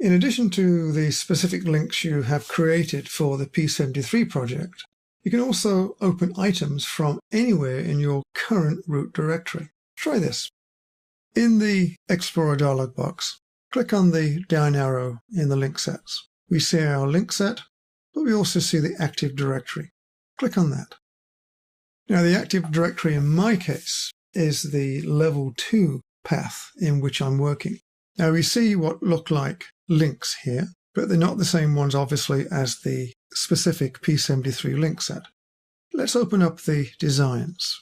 In addition to the specific links you have created for the P73 project, you can also open items from anywhere in your current root directory. Try this. In the Explorer dialog box, click on the down arrow in the link sets. We see our link set, but we also see the Active Directory. Click on that. Now, the Active Directory in my case is the level 2 path in which I'm working. Now, we see what look like links here, but they're not the same ones, obviously, as the specific P73 link set. Let's open up the designs.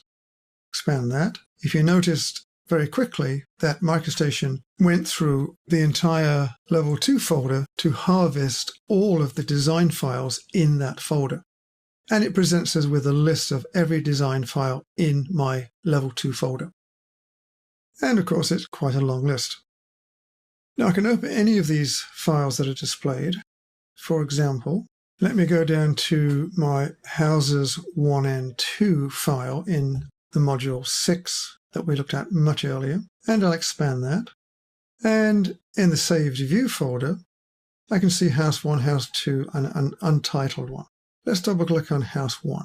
Expand that. If you noticed very quickly that MicroStation went through the entire level 2 folder to harvest all of the design files in that folder. And it presents us with a list of every design file in my level 2 folder. And of course, it's quite a long list. Now, I can open any of these files that are displayed. For example, let me go down to my houses 1 and 2 file in the module 6 that we looked at much earlier, and I'll expand that. And in the saved view folder, I can see house 1, house 2, and an untitled one. Let's double click on house 1.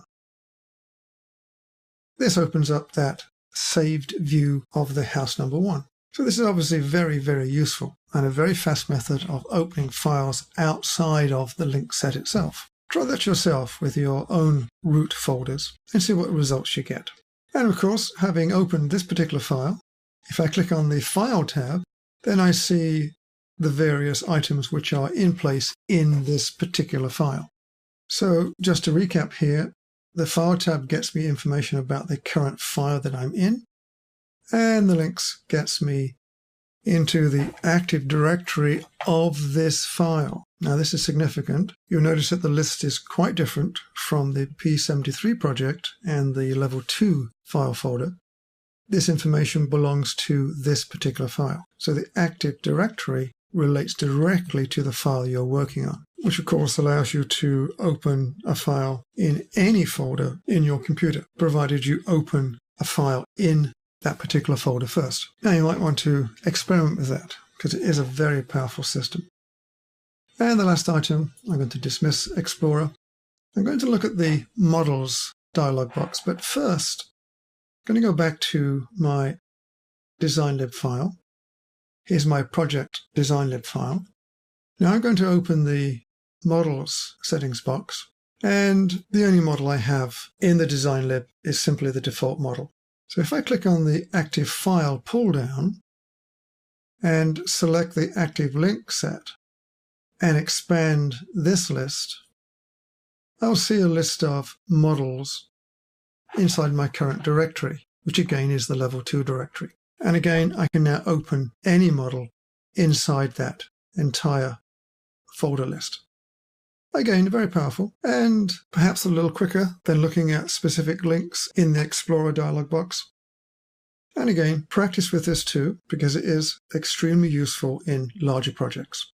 This opens up that saved view of the house number 1. So this is obviously very, very useful and a very fast method of opening files outside of the link set itself. Try that yourself with your own root folders and see what results you get. And of course, having opened this particular file, if I click on the File tab, then I see the various items which are in place in this particular file. So just to recap here, the File tab gets me information about the current file that I'm in, and the links gets me into the Active Directory of this file. Now, this is significant. You'll notice that the list is quite different from the P73 project and the level 2 file folder. This information belongs to this particular file. So the Active Directory relates directly to the file you're working on, which of course allows you to open a file in any folder in your computer, provided you open a file in that particular folder first. Now, you might want to experiment with that because it is a very powerful system. And the last item, I'm going to dismiss Explorer. I'm going to look at the Models dialog box, but first, I'm going to go back to my DesignLib file. Here's my project DesignLib file. Now I'm going to open the Models settings box, and the only model I have in the DesignLib is simply the default model. So if I click on the Active File pull-down and select the Active Link set and expand this list, I'll see a list of models inside my current directory, which again is the level 2 directory. And again, I can now open any model inside that entire folder list. Again, very powerful and perhaps a little quicker than looking at specific links in the Explorer dialog box. And again, practice with this too, because it is extremely useful in larger projects.